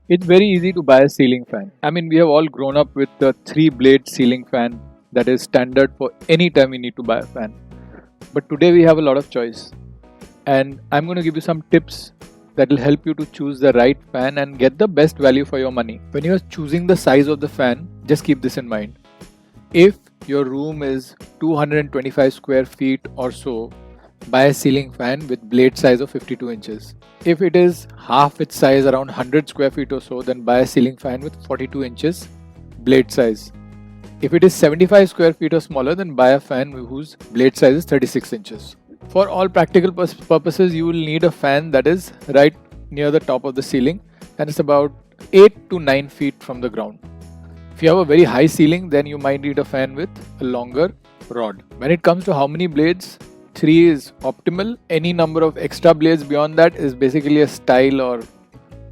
It's very easy to buy a ceiling fan. I mean, we have all grown up with the 3 blade ceiling fan that is standard for any time we need to buy a fan. But today we have a lot of choice, and I'm going to give you some tips that will help you to choose the right fan and get the best value for your money. When you are choosing the size of the fan, just keep this in mind. If your room is 225 square feet or so, buy a ceiling fan with blade size of 52 inches. If it is half its size, around 100 square feet or so, then buy a ceiling fan with 42 inches blade size. If it is 75 square feet or smaller, then buy a fan whose blade size is 36 inches. For all practical purposes, you will need a fan that is right near the top of the ceiling, and it's about 8 to 9 feet from the ground. If you have a very high ceiling, then you might need a fan with a longer rod. When it comes to how many blades, 3 is optimal. Any number of extra blades beyond that is basically a style or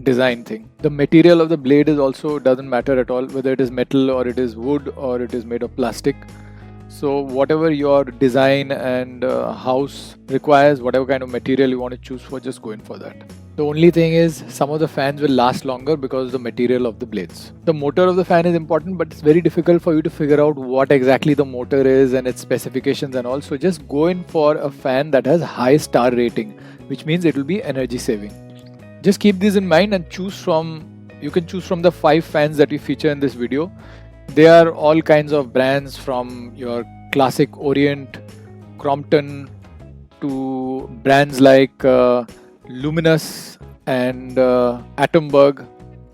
design thing. The material of the blade is also doesn't matter at all, whether it is metal or it is wood or it is made of plastic. So whatever your design and house requires, whatever kind of material you want to choose for, just go in for that. The only thing is, some of the fans will last longer because of the material of the blades. The motor of the fan is important, but it's very difficult for you to figure out what exactly the motor is and its specifications and all. So just go in for a fan that has high star rating, which means it will be energy saving. Just keep these in mind and you can choose from the 5 fans that we feature in this video. They are all kinds of brands, from your classic Orient, Crompton, to brands like Luminous and Atomberg.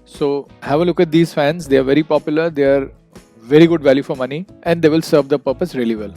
So have a look at these fans. They are very popular, they are very good value for money, and they will serve the purpose really well.